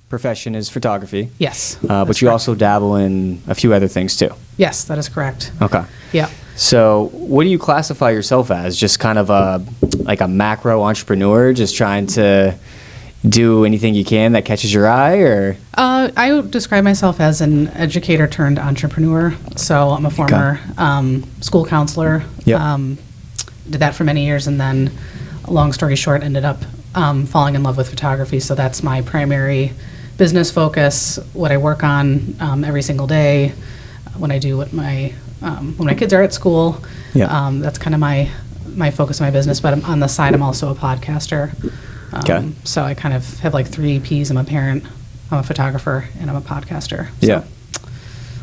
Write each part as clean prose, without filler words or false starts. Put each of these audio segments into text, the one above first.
profession is photography. Yes. But you also dabble in a few other things too. Yes, that is correct. Okay. Yeah. So what do you classify yourself as? Just kind of like a macro entrepreneur, just trying to do anything you can that catches your eye, or? I would describe myself as an educator turned entrepreneur. So I'm a former school counselor. Yep. Did that for many years, and then, long story short, ended up falling in love with photography. So that's my primary business focus, what I work on every single day, when I do when my kids are at school. Yeah. That's kind of my focus of my business. But on the side, I'm also a podcaster. Okay. So I kind of have like 3 Ps. I'm a parent, I'm a photographer, and I'm a podcaster. So Yeah.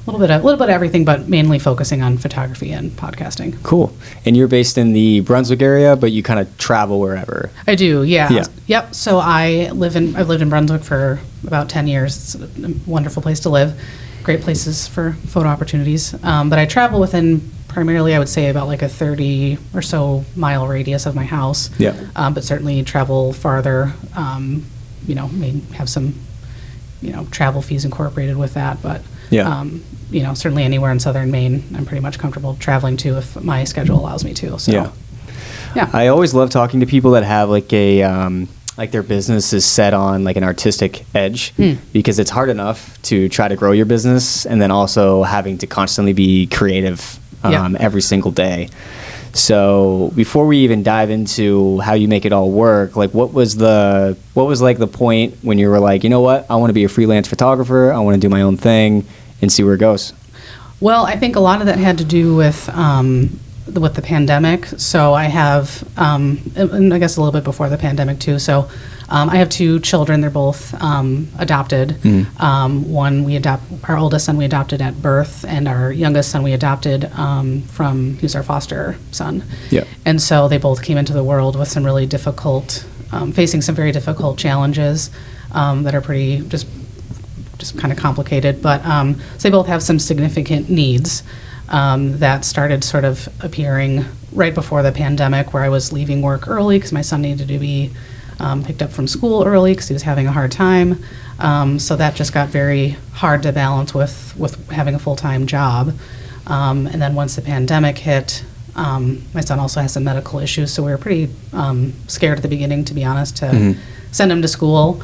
a little bit of everything, but mainly focusing on photography and podcasting. Cool. And you're based in the Brunswick area, but you kind of travel wherever. I do, yeah. Yeah. Yep. So I've lived in Brunswick for about 10 years. It's a wonderful place to live. Great places for photo opportunities. But I travel within primarily, I would say, about like a 30 or so mile radius of my house. Yeah. But certainly travel farther. May have some, travel fees incorporated with that. But Yeah. certainly anywhere in southern Maine, I'm pretty much comfortable traveling to if my schedule allows me to. So, Yeah. yeah. I always love talking to people that have like like their business is set on like an artistic edge, because it's hard enough to try to grow your business and then also having to constantly be creative every single day. So before we even dive into how you make it all work, like what was like the point when you were like, you know what, I want to be a freelance photographer, I want to do my own thing and see where it goes? Well, I think a lot of that had to do with the pandemic. So I have, and I guess a little bit before the pandemic too. So I have 2 children. They're both adopted. Our oldest son we adopted at birth, and our youngest son we adopted he was our foster son. Yeah. And so they both came into the world with some really difficult, facing some very difficult challenges that are pretty just kind of complicated. But so they both have some significant needs that started sort of appearing right before the pandemic, where I was leaving work early because my son needed to be picked up from school early because he was having a hard time. So that just got very hard to balance with having a full-time job. And then once the pandemic hit, my son also has some medical issues, so we were pretty scared at the beginning, to be honest, to send him to school.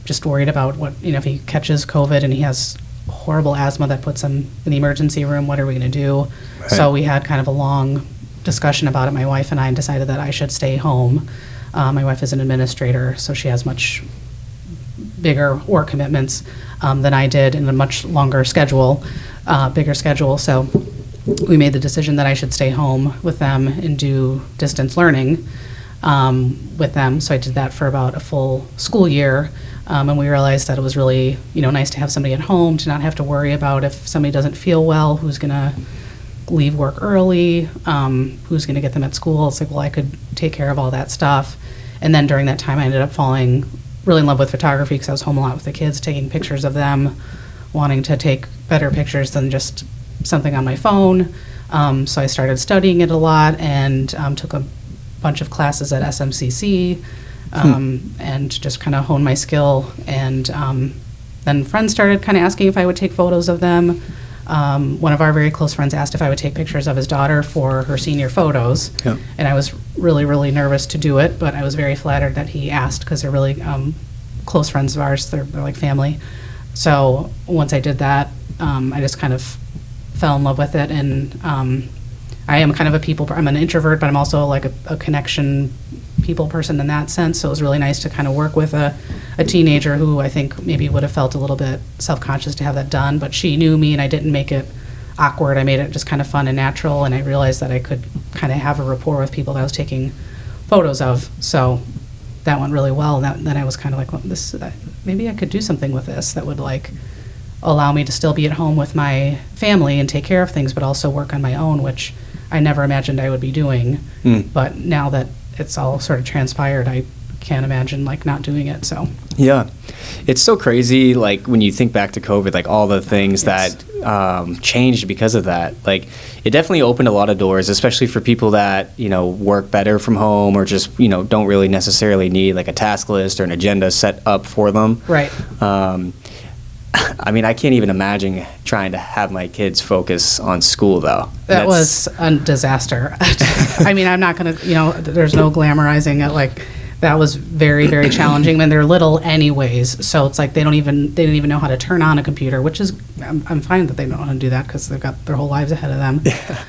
Just worried about if he catches COVID and he has horrible asthma that puts him in the emergency room, what are we going to do? Right. So we had kind of a long discussion about it, my wife and I, and decided that I should stay home. My wife is an administrator, so she has much bigger work commitments than I did, and a much longer schedule, bigger schedule. So we made the decision that I should stay home with them and do distance learning with them. So I did that for about a full school year. And we realized that it was really, nice to have somebody at home, to not have to worry about if somebody doesn't feel well, who's going to leave work early, who's going to get them at school. It's like, well, I could take care of all that stuff. And then during that time, I ended up falling really in love with photography because I was home a lot with the kids, taking pictures of them, wanting to take better pictures than just something on my phone. So I started studying it a lot and took a bunch of classes at SMCC. And just kind of hone my skill. And then friends started kind of asking if I would take photos of them. One of our very close friends asked if I would take pictures of his daughter for her senior photos. Yeah. And I was really, really nervous to do it, but I was very flattered that he asked because they're really close friends of ours. They're like family. So once I did that, I just kind of fell in love with it. And I am kind of I'm an introvert, but I'm also like a connection people person in that sense. So it was really nice to kind of work with a teenager who I think maybe would have felt a little bit self-conscious to have that done, but she knew me and I didn't make it awkward. I made it just kind of fun and natural, and I realized that I could kind of have a rapport with people that I was taking photos of. So that went really well. And then I was kind of like, well, maybe I could do something with this that would like allow me to still be at home with my family and take care of things, but also work on my own, which I never imagined I would be doing. But now that it's all sort of transpired, I can't imagine like not doing it. So Yeah. It's so crazy, like, when you think back to COVID, like, all the things Yes. that changed because of that. Like, it definitely opened a lot of doors, especially for people that, work better from home or just, don't really necessarily need, like, a task list or an agenda set up for them. right. I mean, I can't even imagine trying to have my kids focus on school, though. That was a disaster. I mean, I'm not going to, there's no glamorizing it. Like, that was very, very challenging. And they're little anyways, so it's like they didn't even know how to turn on a computer, which is, I'm fine that they don't know how to do that because they've got their whole lives ahead of them.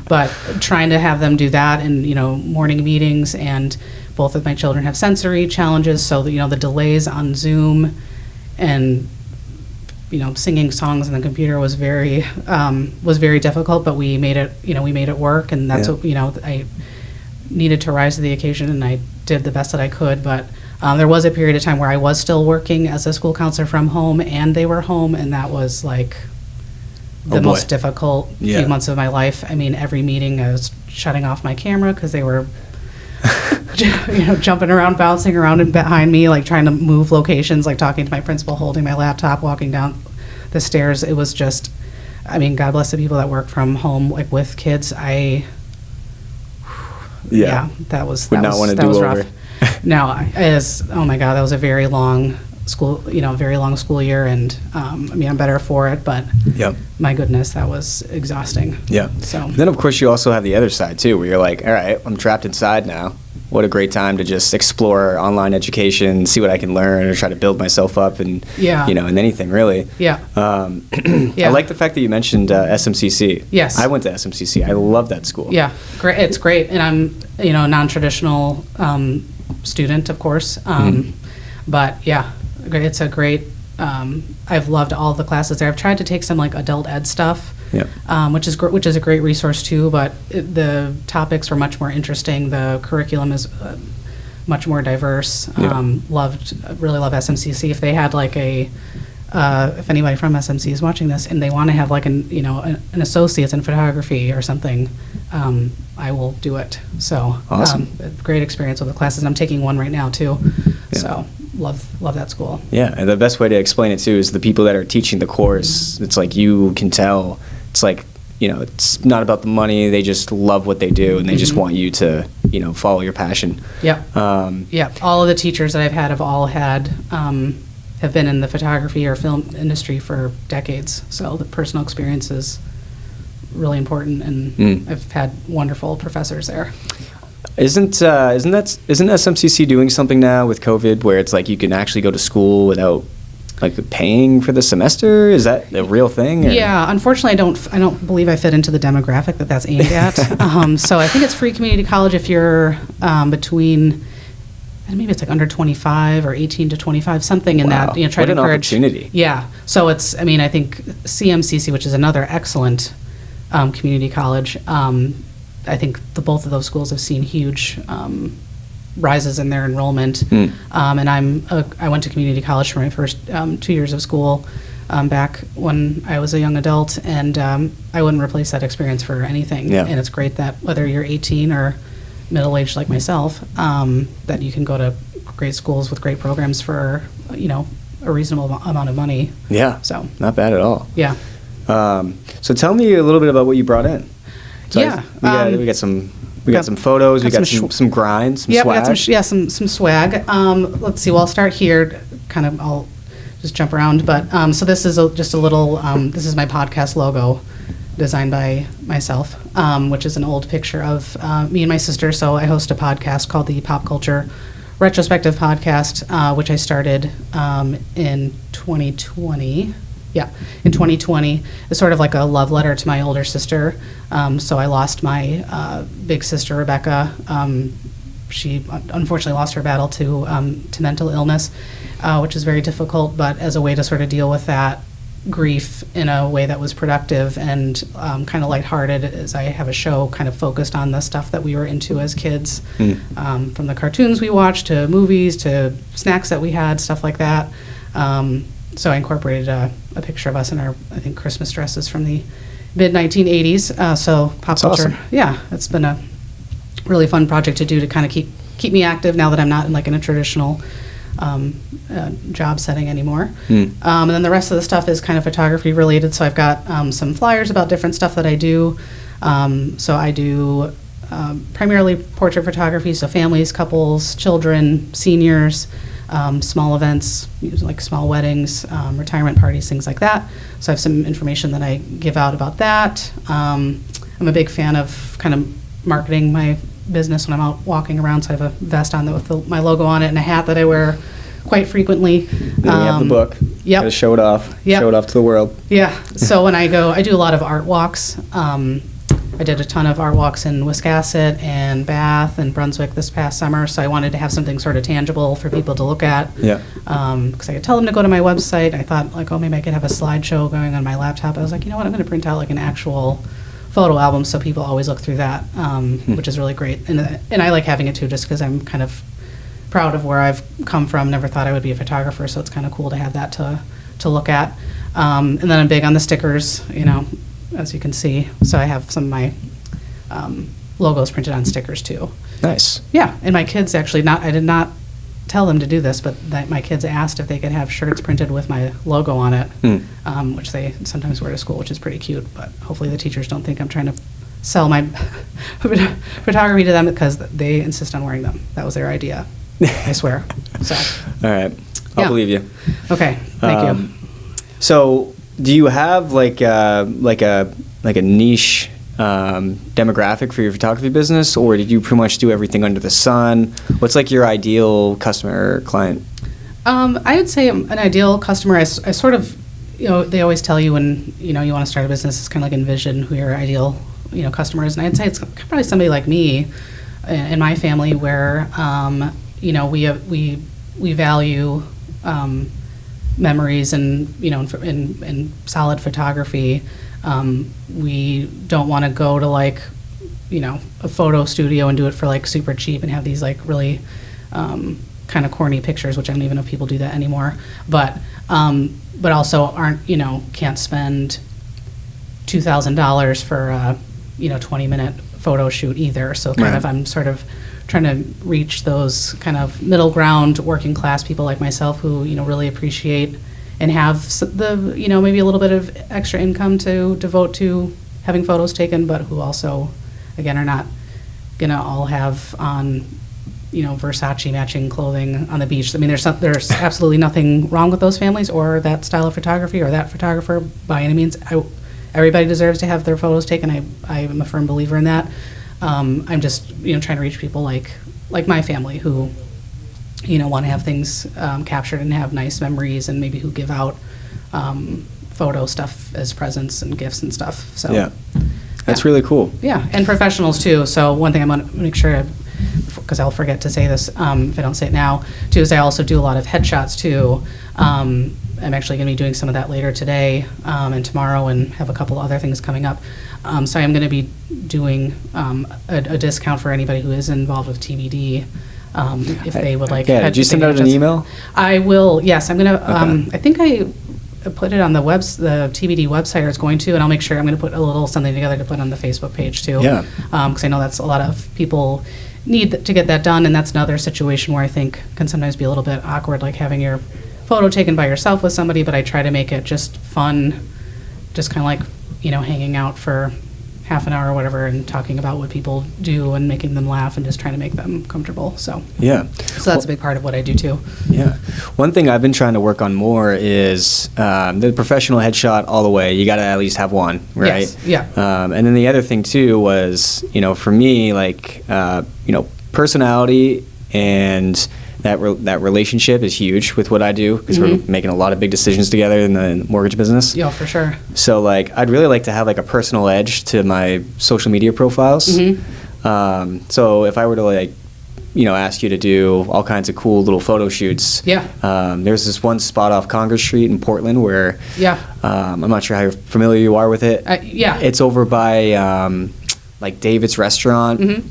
But trying to have them do that and, morning meetings, and both of my children have sensory challenges, so, the delays on Zoom and singing songs on the computer was very difficult, but we made it work, and that's what, I needed to rise to the occasion, and I did the best that I could. But there was a period of time where I was still working as a school counselor from home, and they were home, and that was like the most difficult few months of my life. I mean, every meeting I was shutting off my camera because they were jumping around, bouncing around and behind me, like trying to move locations, like talking to my principal, holding my laptop, walking down the stairs. It was just, I mean, God bless the people that work from home, like with kids. That was rough. No, oh my God, that was a very long school year, and I mean, I'm better for it, but my goodness, that was exhausting. Yeah. So then, of course, you also have the other side too, where you're like, all right, I'm trapped inside now. What a great time to just explore online education, see what I can learn, or try to build myself up, and in anything really. Yeah. I like the fact that you mentioned SMCC. Yes. I went to SMCC. I love that school. Yeah, great. It's great, and I'm a non-traditional student, of course, but yeah, it's a great. I've loved all the classes there. I've tried to take some like adult ed stuff. Which is a great resource too, but the topics were much more interesting. The curriculum is much more diverse. Really love SMCC. If they had like if anybody from SMC is watching this and they want to have like an associate's in photography or something, I will do it. So awesome. Great experience with the classes. I'm taking one right now too. So love that school. Yeah, and the best way to explain it too is the people that are teaching the course. It's like you can tell. It's like, it's not about the money. They just love what they do, and they just want you to, follow your passion. Yeah. All of the teachers that I've had have been in the photography or film industry for decades. So the personal experience is really important, and I've had wonderful professors there. Isn't SMCC doing something now with COVID where it's like you can actually go to school without like paying for the semester? Is that a real thing? Or? Yeah, unfortunately, I don't believe I fit into the demographic that's aimed at. So I think it's free community college if you're between, maybe it's like under 25 or 18 to 25, something in that. Try what to an encourage. Opportunity. Yeah. So I think CMCC, which is another excellent community college. I think both of those schools have seen huge rises in their enrollment. And I went to community college for my first 2 years of school back when I was a young adult, and I wouldn't replace that experience for anything. Yeah. And it's great that whether you're 18 or middle-aged like myself, that you can go to great schools with great programs for a reasonable amount of money. Yeah. So not bad at all. Yeah. So tell me a little bit about what you brought in. So we got some photos. We got some grinds, some swag. We got some swag. Let's see. Well, I'll start here. I'll just jump around. But so this is just a little. This is my podcast logo, designed by myself, which is an old picture of me and my sister. So I host a podcast called the Pop Culture Retrospective Podcast, which I started in 2020. Yeah, in 2020, it's sort of like a love letter to my older sister. So I lost my big sister, Rebecca. She unfortunately lost her battle to mental illness, which is very difficult, but as a way to sort of deal with that grief in a way that was productive and kind of lighthearted, as I have a show kind of focused on the stuff that we were into as kids, from the cartoons we watched to movies to snacks that we had, stuff like that. So I incorporated a picture of us in our, I think, Christmas dresses from the mid-1980s. So pop culture, awesome. Yeah, it's been a really fun project to do to kind of keep keep me active now that I'm not in like in a traditional job setting anymore. And then the rest of the stuff is kind of photography related. So I've got some flyers about different stuff that I do. So I do primarily portrait photography, so families, couples, children, seniors, small events, like small weddings, retirement parties, things like that. So I have some information that I give out about that. I'm a big fan of kind of marketing my business when I'm out walking around, so I have a vest on with my logo on it and a hat that I wear quite frequently. Then you have the book. Yep. Gotta show it off. Yep. Show it off to the world. Yeah. So when I go, I do a lot of art walks. I did a ton of art walks in Wiscasset and Bath and Brunswick this past summer, so I wanted to have something sort of tangible for people to look at. Yeah. Because I could tell them to go to my website. I thought, like, oh, maybe I could have a slideshow going on my laptop. I was like, you know what, I'm going to print out like an actual photo album so people always look through that, which is really great. And I like having it too, just because I'm kind of proud of where I've come from. Never thought I would be a photographer, so it's kind of cool to have that to look at. And then I'm big on the stickers, as you can see. So I have some of my logos printed on stickers too. Nice. Yeah, and my kids actually, I did not tell them to do this, but my kids asked if they could have shirts printed with my logo on it, which they sometimes wear to school, which is pretty cute. But hopefully the teachers don't think I'm trying to sell my photography to them, because they insist on wearing them. That was their idea, I swear. So. All right. I'll believe you. Okay, thank you. So do you have like a niche demographic for your photography business, or did you pretty much do everything under the sun? What's like your ideal customer or client? I would say an ideal customer, I sort of, they always tell you when, you want to start a business, it's kind of like envision who your ideal, customer is. And I'd say it's probably somebody like me in my family where, we value memories and, and solid photography. We don't want to go to like, a photo studio and do it for like super cheap and have these like really kind of corny pictures, which I don't even know if people do that anymore. But also aren't, can't spend $2,000 for a 20-minute photo shoot either. So kind of I'm sort of trying to reach those kind of middle ground working class people like myself who, really appreciate and have the, maybe a little bit of extra income to devote to having photos taken, but who also, again, are not going to all have on, Versace matching clothing on the beach. I mean, there's absolutely nothing wrong with those families or that style of photography or that photographer by any means. Everybody deserves to have their photos taken. I am a firm believer in that. I'm just, trying to reach people like my family who, want to have things captured and have nice memories, and maybe who give out photo stuff as presents and gifts and stuff. So yeah, that's really cool. Yeah, and professionals too. So one thing I'm going to make sure, because I'll forget to say this if I don't say it now, too, is I also do a lot of headshots too. I'm actually going to be doing some of that later today and tomorrow, and have a couple other things coming up. So I'm going to be doing a discount for anybody who is involved with TBD. If they would like. Yeah, did you send out an email? I will. Yes, I'm gonna. I think I put it on the TBD website, or it's going to, and I'll make sure I'm going to put a little something together to put on the Facebook page too. Yeah. Because I know that's a lot of people need to get that done, and that's another situation where I think can sometimes be a little bit awkward, like having your photo taken by yourself with somebody. But I try to make it just fun, just kind of like hanging out for half an hour or whatever and talking about what people do and making them laugh and just trying to make them comfortable. So yeah, so that's a big part of what I do too. Yeah, one thing I've been trying to work on more is the professional headshot all the way. You got to at least have one, right? Yes. Yeah. And then the other thing too was, for me, like personality and that relationship is huge with what I do, because we're making a lot of big decisions together in the mortgage business. Yeah, for sure. So like I'd really like to have like a personal edge to my social media profiles. So if I were to like ask you to do all kinds of cool little photo shoots. Yeah. There's this one spot off Congress Street in Portland where I'm not sure how familiar you are with it. Yeah. It's over by like David's Restaurant.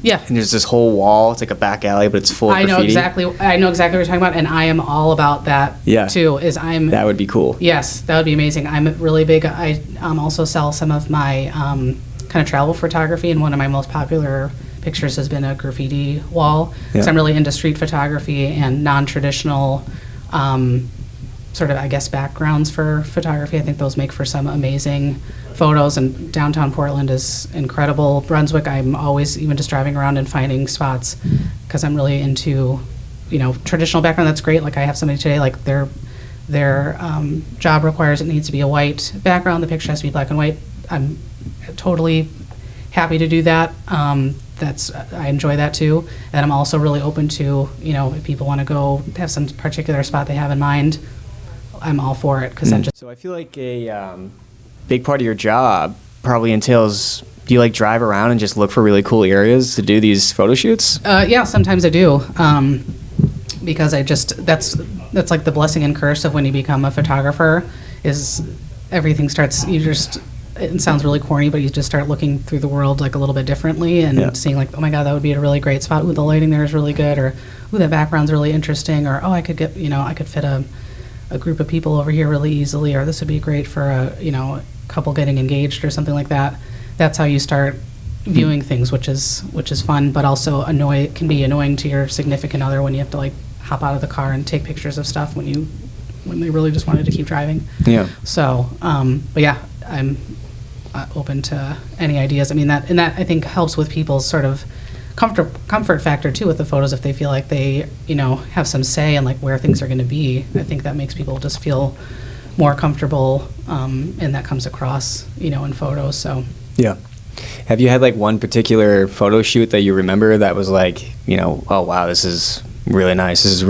Yeah. And there's this whole wall. It's like a back alley, but it's full of graffiti. I know exactly what you're talking about, and I am all about that too. That would be cool. Yes, that would be amazing. I'm really big. I also sell some of my kind of travel photography, and one of my most popular pictures has been a graffiti wall. Yeah. So I'm really into street photography and non-traditional sort of, I guess, backgrounds for photography. I think those make for some amazing photos, and downtown Portland is incredible. Brunswick, I'm always even just driving around and finding spots because I'm really into, traditional background. That's great. Like I have somebody today, like their job requires it needs to be a white background. The picture has to be black and white. I'm totally happy to do that. I enjoy that too. And I'm also really open to, if people want to go have some particular spot they have in mind, I'm all for it. So I feel like a big part of your job probably entails, do you like drive around and just look for really cool areas to do these photo shoots? Yeah, sometimes I do. Because that's like the blessing and curse of when you become a photographer is everything starts, it sounds really corny, but you just start looking through the world like a little bit differently and seeing like, oh my God, that would be a really great spot. Ooh, the lighting there is really good, or ooh, that background's really interesting, or oh, I could get, I could fit a group of people over here really easily, or this would be great for a couple getting engaged or something like that. That's how you start viewing things, which is fun, but also can be annoying to your significant other when you have to like hop out of the car and take pictures of stuff when they really just wanted to keep driving. Yeah. So, but yeah, I'm open to any ideas. I mean, that I think helps with people's sort of comfort factor too with the photos. If they feel like they, have some say in like where things are going to be, I think that makes people just feel more comfortable, and that comes across, in photos. So yeah. Have you had like one particular photo shoot that you remember that was like, oh wow, this is really nice. This is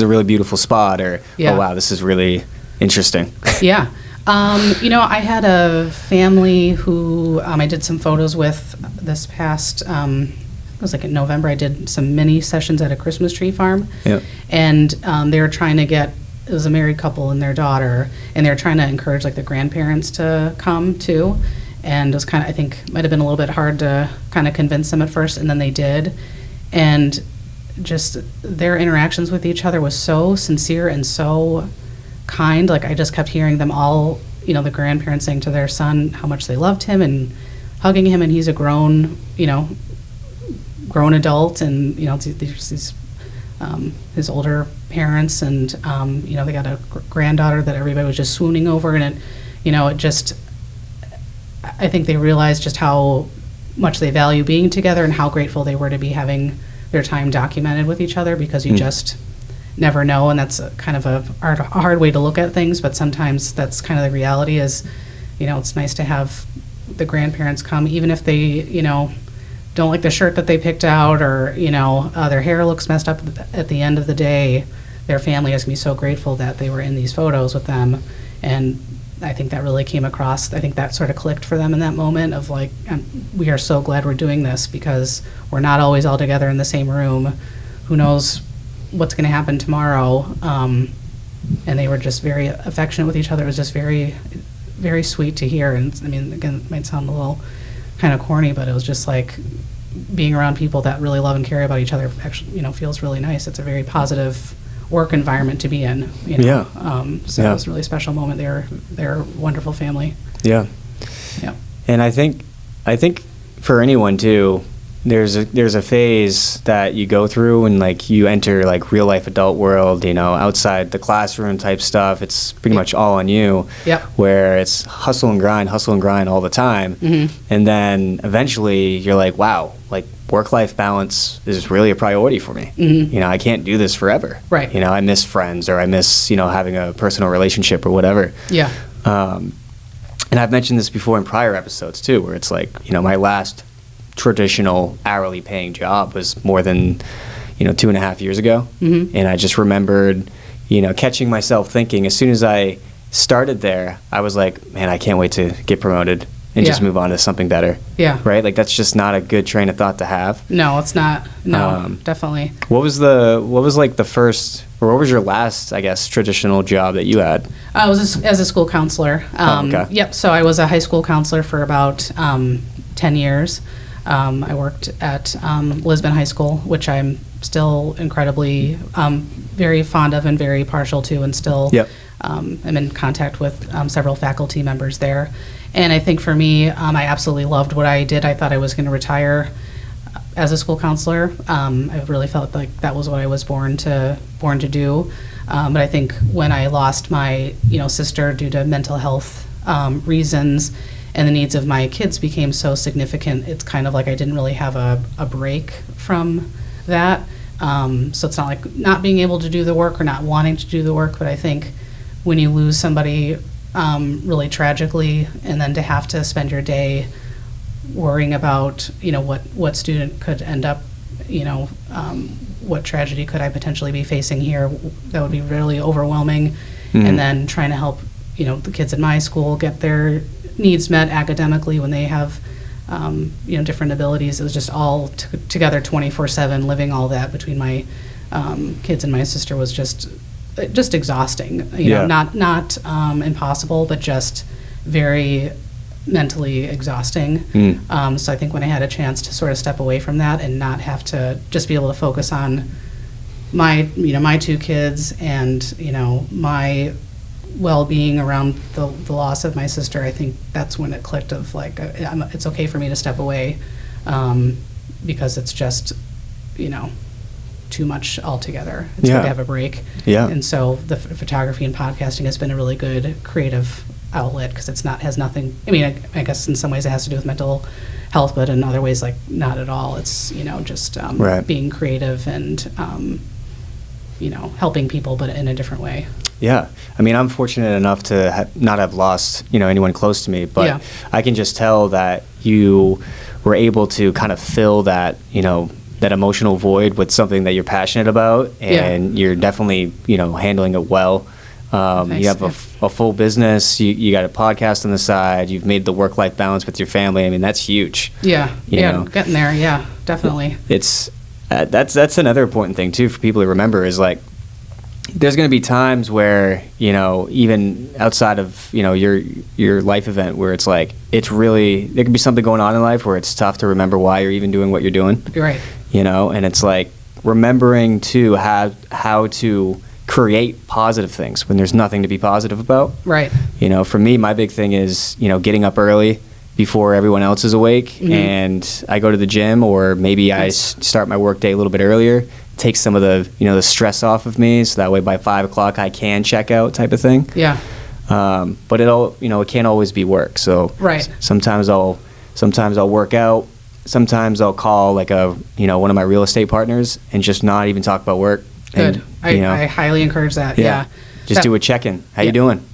a really beautiful spot, or oh wow, this is really interesting. Yeah. I had a family who I did some photos with this past, it was like in November. I did some mini sessions at a Christmas tree farm. Yeah. And they were trying to it was a married couple and their daughter, and they were trying to encourage like the grandparents to come too. And it was I think might have been a little bit hard to kind of convince them at first, and then they did. And just their interactions with each other was so sincere and so kind. Like I just kept hearing them all, the grandparents saying to their son how much they loved him and hugging him, and he's a grown adult, and these his older parents, and they got a granddaughter that everybody was just swooning over, and it just, I think they realized just how much they value being together and how grateful they were to be having their time documented with each other, because you just never know, and that's kind of a hard way to look at things, but sometimes that's kind of the reality is, it's nice to have the grandparents come, even if they, don't like the shirt that they picked out, or, their hair looks messed up. At the end of the day, their family is going to be so grateful that they were in these photos with them, and I think that really came across. I think that sort of clicked for them in that moment of like, we are so glad we're doing this because we're not always all together in the same room. Who knows what's going to happen tomorrow? And they were just very affectionate with each other. It was just very, very sweet to hear. And I mean, again, it might sound a little kind of corny, but it was just like being around people that really love and care about each other actually, feels really nice. It's a very positive work environment to be in, Yeah. So it was a really special moment. They're a wonderful family. Yeah. Yeah. And I think for anyone too, there's a phase that you go through and like you enter like real life adult world, outside the classroom type stuff. It's pretty much all on you. Yep. Where it's hustle and grind all the time. Mm-hmm. And then eventually you're like, wow, like work-life balance is really a priority for me. Mm-hmm. I can't do this forever. Right. I miss friends, or I miss, having a personal relationship or whatever. Yeah. And I've mentioned this before in prior episodes too, where it's like, my last traditional hourly paying job was more than 2.5 years ago. Mm-hmm. And I just remembered catching myself thinking, as soon as I started there, I was like, man, I can't wait to get promoted and just move on to something better. Yeah. Right? Like that's just not a good train of thought to have. No, it's not. No, definitely. What was like the first, or what was your last, I guess, traditional job that you had? I was as a school counselor. Okay. Yep. So I was a high school counselor for about 10 years. I worked at Lisbon High School, which I'm still incredibly very fond of and very partial to, and still am in contact with several faculty members there. And I think for me, I absolutely loved what I did. I thought I was going to retire as a school counselor. I really felt like that was what I was born to do. But I think when I lost my, sister due to mental health reasons, and the needs of my kids became so significant, it's kind of like I didn't really have a break from that. So it's not like not being able to do the work or not wanting to do the work, but I think when you lose somebody really tragically, and then to have to spend your day worrying about, what student could end up, what tragedy could I potentially be facing here, that would be really overwhelming. Mm-hmm. And then trying to help, the kids in my school get their needs met academically when they have, different abilities. It was just all together 24/7, living all that between my kids and my sister was just exhausting. Not impossible, but just very mentally exhausting. So I think when I had a chance to sort of step away from that and not have to just be able to focus on my two kids and my well-being around the loss of my sister, I think that's when it clicked of like it's okay for me to step away because it's just too much altogether. It's good to have a break. And so the photography and podcasting has been a really good creative outlet because has nothing, I guess in some ways it has to do with mental health, but in other ways, like, not at all. It's, just being creative and, helping people, but in a different way. Yeah. I'm fortunate enough to not have lost, anyone close to me, but I can just tell that you were able to kind of fill that, that emotional void with something that you're passionate about, and you're definitely, handling it well. Nice. You have a full business, you got a podcast on the side, you've made the work-life balance with your family. That's huge. Getting there. Yeah, definitely. It's that's another important thing too for people to remember is like there's going to be times where even outside of your life event where it's like it's really, there could be something going on in life where it's tough to remember why you're even doing what you're doing. You're right. And it's like remembering to how to create positive things when there's nothing to be positive about. Right. For me, my big thing is, getting up early before everyone else is awake, mm-hmm. and I go to the gym, or maybe I start my work day a little bit earlier, take some of the, the stress off of me, so that way by 5 o'clock I can check out type of thing. Yeah. But it can't always be work. So sometimes I'll work out. Sometimes I'll call like one of my real estate partners and just not even talk about work. Good. And, I highly encourage that. Yeah. Just do a check-in. How you doing?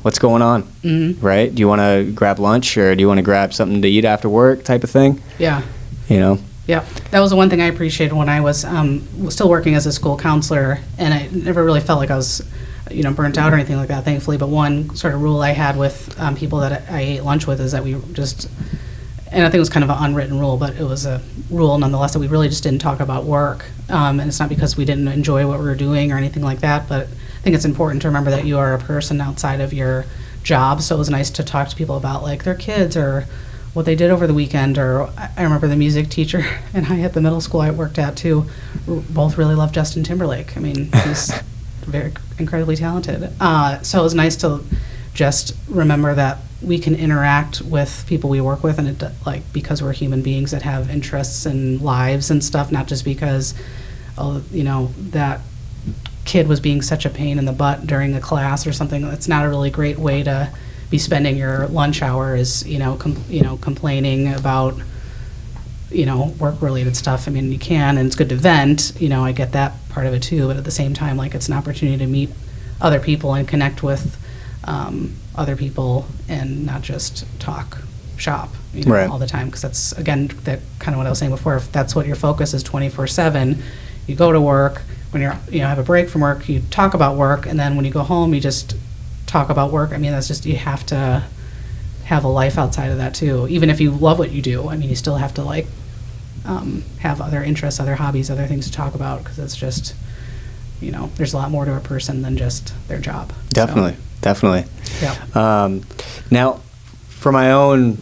What's going on? Mm-hmm. Right? Do you want to grab lunch, or do you want to grab something to eat after work type of thing? Yeah. Yeah. That was the one thing I appreciated when I was still working as a school counselor, and I never really felt like I was, burnt out or anything like that, thankfully. But one sort of rule I had with people that I ate lunch with is that we just, and I think it was kind of an unwritten rule, but it was a rule nonetheless, that we really just didn't talk about work. And it's not because we didn't enjoy what we were doing or anything like that, but I think it's important to remember that you are a person outside of your job. So it was nice to talk to people about like their kids or what they did over the weekend. Or I remember the music teacher and I at the middle school I worked at too, both really loved Justin Timberlake. He's very incredibly talented. So it was nice to just remember that we can interact with people we work with, and because we're human beings that have interests and lives and stuff, not just because that kid was being such a pain in the butt during a class or something. That's not a really great way to be spending your lunch hour, is complaining about work related stuff. You can, and it's good to vent, I get that part of it too, but at the same time, it's an opportunity to meet other people and connect with other people and not just talk shop all the time, because that's, again, that kind of what I was saying before. If that's what your focus is 24/7, you go to work, when you're have a break from work, you talk about work, and then when you go home you just talk about work. That's just, you have to have a life outside of that too. Even if you love what you do, you still have to have other interests, other hobbies, other things to talk about, because it's just there's a lot more to a person than just their job. Definitely. Yeah. Now, for my own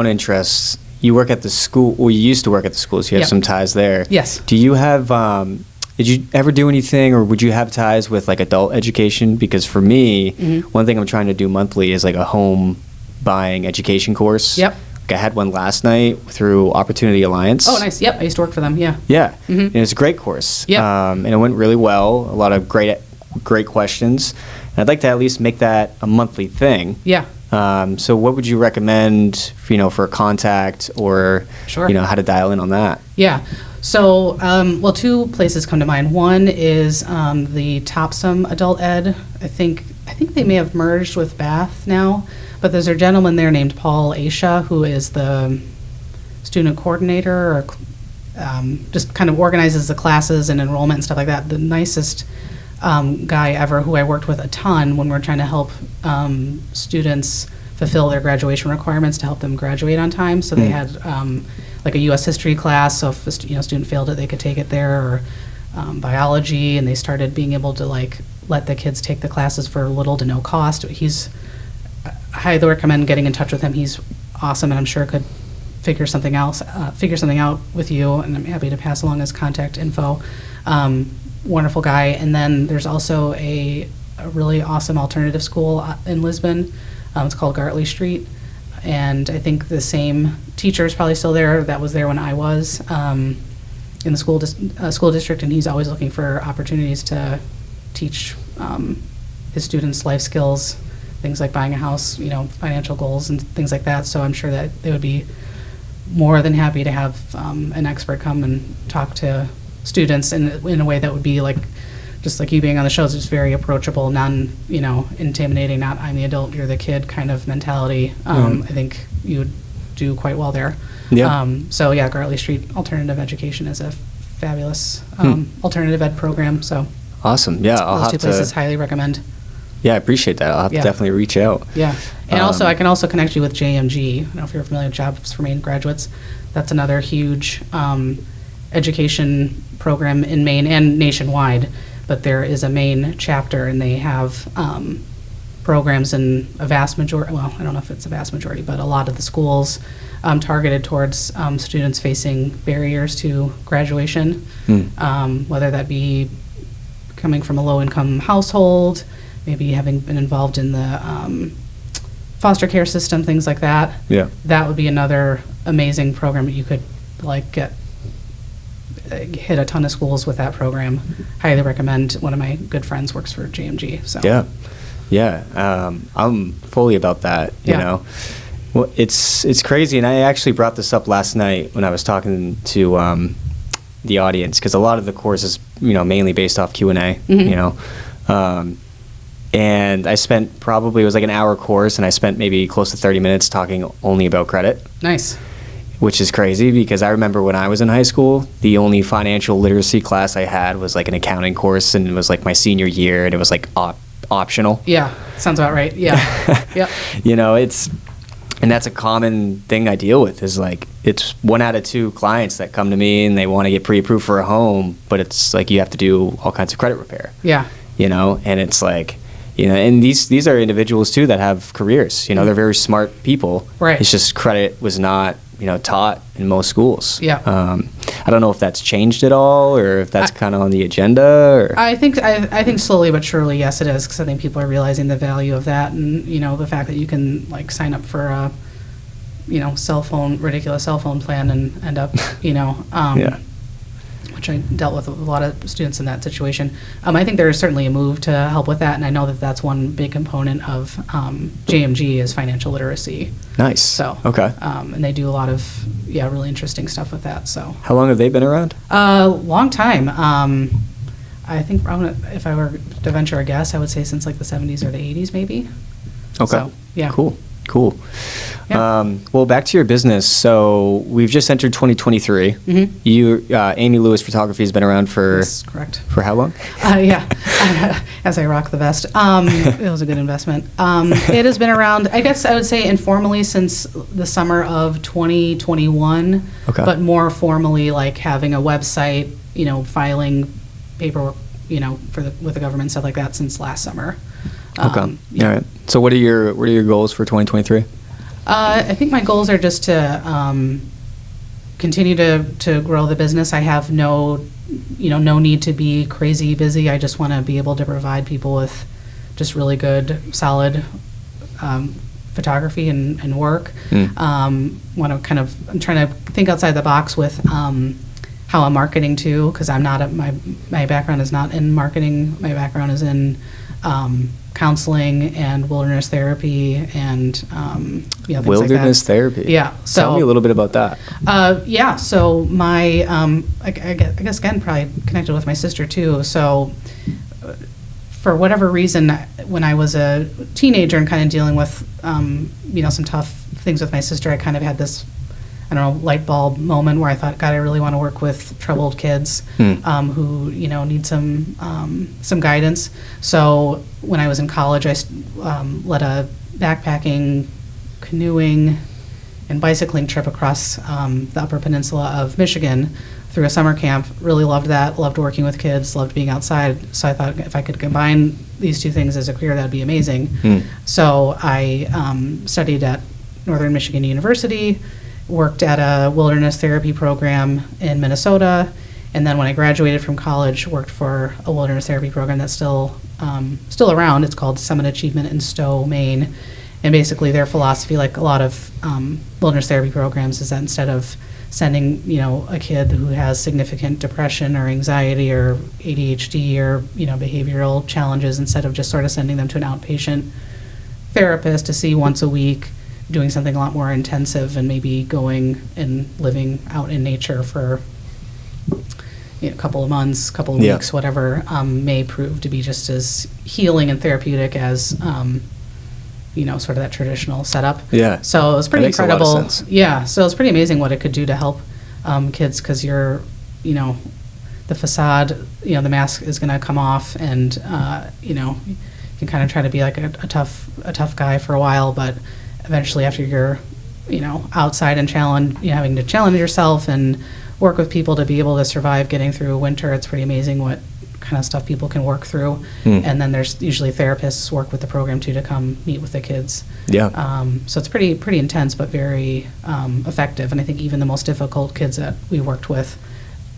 interests, you work at the school. Well, you used to work at the school, so you have some ties there. Yes. Do you have? Did you ever do anything, or would you have ties with adult education? Because for me, mm-hmm. one thing I'm trying to do monthly is a home buying education course. Yep. I had one last night through Opportunity Alliance. Oh, nice. Yep, I used to work for them. Yeah. Yeah, and it was a great course. Yeah. And it went really well. A lot of great questions. And I'd like to at least make that a monthly thing. Yeah. So what would you recommend, for a contact or, Sure. How to dial in on that? Yeah. So, well, two places come to mind. One is the Topsom Adult Ed. I think they may have merged with Bath now, but there's a gentleman there named Paul Aisha who is the student coordinator, or just kind of organizes the classes and enrollment and stuff like that. The nicest guy ever, who I worked with a ton when we're trying to help students fulfill their graduation requirements to help them graduate on time. So they had like a U.S. history class, so if a student failed it, they could take it there, or biology, and they started being able to let the kids take the classes for little to no cost. I highly recommend getting in touch with him. He's awesome, and I'm sure could figure something out with you, and I'm happy to pass along his contact info. Wonderful guy. And then there's also a really awesome alternative school in Lisbon. It's called Gartley Street, and I think the same teacher is probably still there that was there when I was in the school district, and he's always looking for opportunities to teach his students life skills, things like buying a house, financial goals and things like that. So I'm sure that they would be more than happy to have an expert come and talk to students in a way that would be just like you being on the show, is just very approachable, intimidating, not I'm the adult, you're the kid kind of mentality. I think you would do quite well there. Yeah. So yeah, Gartley Street Alternative Education is a fabulous alternative ed program. So awesome. Yeah, I'll those have two places highly recommend. Yeah, I appreciate that. I'll have to definitely reach out. Yeah, and also I can also connect you with JMG. I don't know if you're familiar with Jobs for Maine Graduates. That's another huge education program in Maine and nationwide, but there is a Maine chapter, and they have programs in a vast majority, well, I don't know if it's a vast majority, but a lot of the schools targeted towards students facing barriers to graduation, whether that be coming from a low-income household, maybe having been involved in the foster care system, things like that. Yeah. That would be another amazing program that you could hit a ton of schools with that program. Highly recommend. One of my good friends works for JMG. So yeah. I'm fully about that. You know, well, it's crazy, and I actually brought this up last night when I was talking to the audience, because a lot of the course is mainly based off Q&A. And I spent probably, it was like an hour course, and I spent maybe close to 30 minutes talking only about credit. Nice. Which is crazy, because I remember when I was in high school, the only financial literacy class I had was like an accounting course, and it was like my senior year, and it was like optional. Yeah, sounds about right. Yeah. Yep. And that's a common thing I deal with, is it's 1 out of 2 clients that come to me and they want to get pre-approved for a home, but it's you have to do all kinds of credit repair. Yeah. And it's and these are individuals too that have careers. They're very smart people. Right. It's just credit was not taught in most schools. Yeah. I don't know if that's changed at all, or if that's kind of on the agenda. Or I think slowly but surely, yes, it is, because I think people are realizing the value of that, and the fact that you can sign up for a ridiculous cell phone plan and end up yeah. which I dealt with a lot of students in that situation. I think there is certainly a move to help with that, and I know that that's one big component of JMG is financial literacy. Nice. So okay. And they do a lot of really interesting stuff with that. So how long have they been around? Long time. I think if I were to venture a guess, I would say since the 70s or the 80s, maybe. Okay. So, yeah. Cool. Yeah. Well, back to your business. So we've just entered 2023. Mm-hmm. You, Amy Lewis Photography, has been around for... That's correct. For how long? Yeah. As I rock the vest. It was a good investment. It has been around, I guess I would say informally, since the summer of 2021. Okay. But more formally, having a website, filing paperwork, with the government, stuff like that, since last summer. Okay. Yeah. All right. So what are your goals for 2023? I think my goals are just to continue to grow the business. I have no need to be crazy busy. I just want to be able to provide people with just really good, solid photography and work. I'm trying to think outside the box with how I'm marketing too, because I'm not my background is not in marketing. My background is in counseling and wilderness therapy and things Wilderness like that. therapy. Yeah. So tell me a little bit about that. So my I guess again probably connected with my sister too. So for whatever reason, when I was a teenager and kind of dealing with some tough things with my sister, I kind of had this, I don't know, light bulb moment where I thought, God, I really want to work with troubled kids who need some guidance. So when I was in college, I led a backpacking, canoeing, and bicycling trip across the Upper Peninsula of Michigan through a summer camp. Really loved that, loved working with kids, loved being outside. So I thought if I could combine these two things as a career, that'd be amazing. So I studied at Northern Michigan University, worked at a wilderness therapy program in Minnesota, and then when I graduated from college, worked for a wilderness therapy program that's still around. It's called Summit Achievement in Stowe, Maine. And basically their philosophy, like a lot of wilderness therapy programs, is that instead of sending, a kid who has significant depression or anxiety or ADHD or, behavioral challenges, instead of just sort of sending them to an outpatient therapist to see once a week, doing something a lot more intensive and maybe going and living out in nature for a couple of months, couple of weeks, whatever, may prove to be just as healing and therapeutic as sort of that traditional setup. Yeah. So it was pretty makes incredible. a lot of sense. Yeah. So it's pretty amazing what it could do to help kids, because you're, the facade, the mask is going to come off, and you can kind of try to be like a tough guy for a while, but eventually after you're, outside and having to challenge yourself and work with people to be able to survive getting through winter, it's pretty amazing what kind of stuff people can work through. And then there's usually therapists work with the program too to come meet with the kids. Yeah. So it's pretty intense, but very effective. And I think even the most difficult kids that we worked with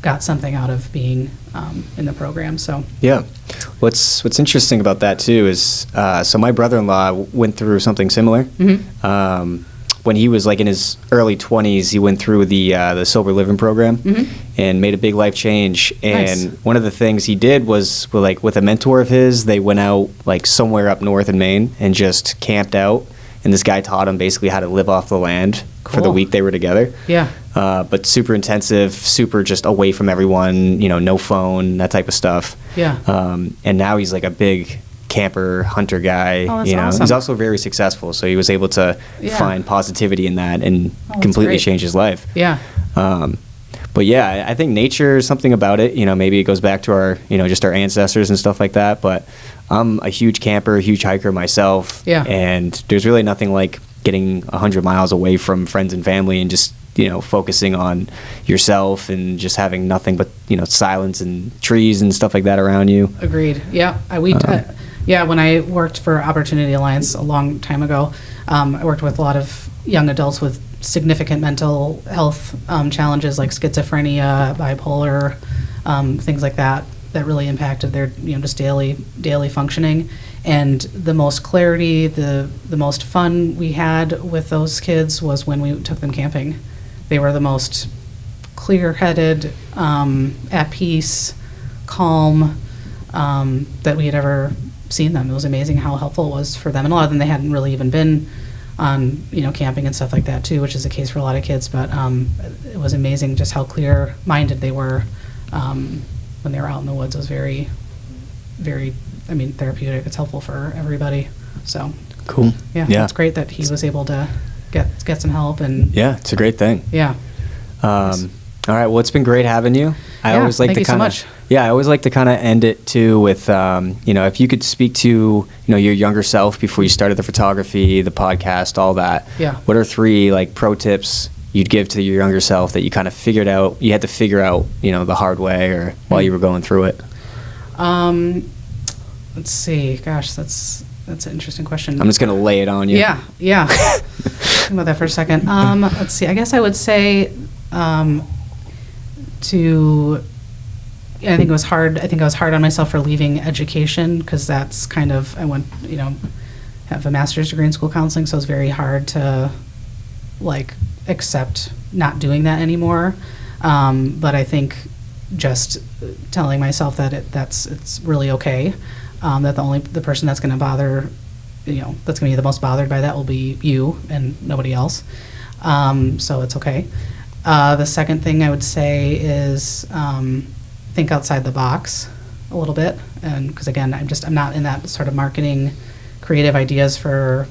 got something out of being in the program. So yeah, what's interesting about that too is so my brother-in-law went through something similar. When he was like in his early 20s, he went through the sober living program and made a big life change. And one of the things he did was with a mentor of his, they went out like somewhere up north in Maine and just camped out. And this guy taught him basically how to live off the land for the week they were together. Yeah. But super intensive, super just away from everyone, no phone, that type of stuff. Yeah. And now he's like a big camper hunter guy. Oh, that's awesome. He's also very successful, so he was able to find positivity in that and completely change his life. Yeah. But yeah, I think nature is something about it. Maybe it goes back to our, just our ancestors and stuff like that. But I'm a huge camper, a huge hiker myself. Yeah. And there's really nothing like getting 100 miles away from friends and family and just, focusing on yourself and just having nothing but, silence and trees and stuff like that around you. Agreed. Yeah. When I worked for Opportunity Alliance a long time ago, I worked with a lot of young adults with significant mental health challenges like schizophrenia, bipolar, things like that really impacted their just daily functioning. And the most clarity, the most fun we had with those kids was when we took them camping. They were the most clear-headed, at peace, calm that we had ever seen them. It was amazing how helpful it was for them. And a lot of them, they hadn't really even been on, camping and stuff like that too, which is the case for a lot of kids. But it was amazing just how clear-minded they were when they were out in the woods. It was very, very, therapeutic. It's helpful for everybody. So cool. Yeah. It's great that he was able to get some help. And yeah, it's a great thing. Yeah. All right. Well, it's been great having you. I always like to kind of. Yeah, I always like to kind of end it too with, if you could speak to, your younger self before you started the photography, the podcast, all that. Yeah. What are 3 pro tips you'd give to your younger self that you kind of you had to figure out, the hard way or while you were going through it? Let's see. Gosh, that's an interesting question. I'm just going to lay it on you. Yeah. Think about that for a second. Let's see. I guess I would say I think it was hard. I think I was hard on myself for leaving education, because that's kind of, I went, have a master's degree in school counseling, so it's very hard to like accept not doing that anymore. But I think just telling myself that it's really okay, that the person that's going to bother, that's going to be the most bothered by that will be you and nobody else. So it's okay. The second thing I would say is think outside the box a little bit, and because again, I'm not in that sort of marketing, creative ideas for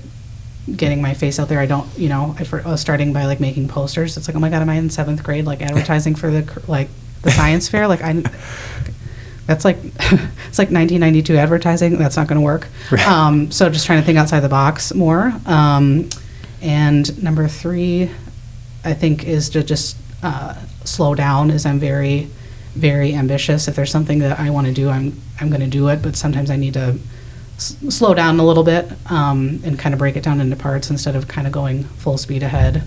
getting my face out there. I don't, I was starting by like making posters. It's like, oh my God, am I in 7th grade, like advertising for the science fair? Like that's like, it's like 1992 advertising. That's not going to work. Right. So just trying to think outside the box more. And number 3, I think, is to just slow down, as I'm very, very ambitious. If there's something that I want to do, I'm going to do it, but sometimes I need to slow down a little bit, and kind of break it down into parts instead of kind of going full speed ahead.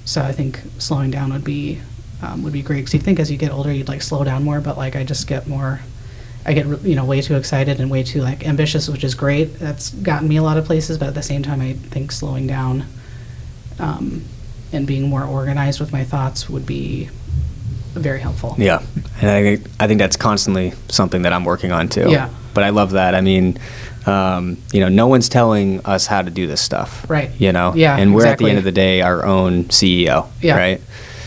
So I think slowing down would be great, because you think as you get older you'd like slow down more, but like I get way too excited and way too like ambitious, which is great. That's gotten me a lot of places, but at the same time I think slowing down and being more organized with my thoughts would be very helpful. Yeah, and I think that's constantly something that I'm working on too. Yeah. But I love that. I mean, no one's telling us how to do this stuff. Right. Yeah, and we're at the end of the day our own CEO. Yeah. Right.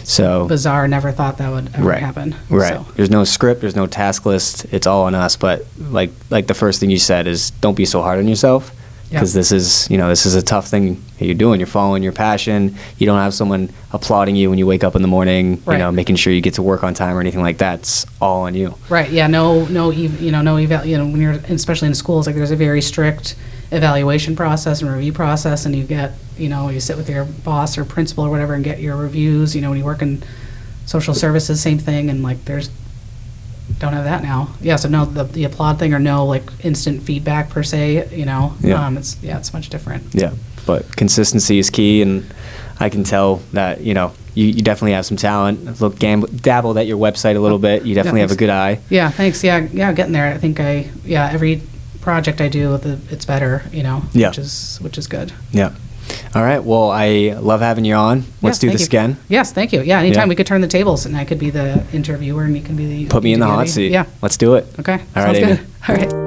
So bizarre. Never thought that would ever happen. Right. So. There's no script. There's no task list. It's all on us. But like the first thing you said is don't be so hard on yourself, because this is a tough thing that you're doing. You're following your passion. You don't have someone applauding you when you wake up in the morning. Right. Making sure you get to work on time or anything like that. It's all on you. Right. Yeah. No eval. When you're especially in schools, like there's a very strict evaluation process and review process, and you get you sit with your boss or principal or whatever and get your reviews. When you work in social services, same thing, and like don't have that now. Yeah, so no, the applaud thing, or no like instant feedback per se, it's much different. Yeah, but consistency is key, and I can tell that, you definitely have some talent. Look, dabbled at your website a little bit. You definitely have a good eye. Yeah, thanks. Yeah, getting there. I think every project I do, it's better, which is good. Yeah. All right. Well, I love having you on. Let's do this again. Yes, thank you. Yeah, anytime we could turn the tables, and I could be the interviewer and you can be the... Put me in the hot seat. Yeah. Let's do it. Okay. All right, Sounds Amy. good. All right.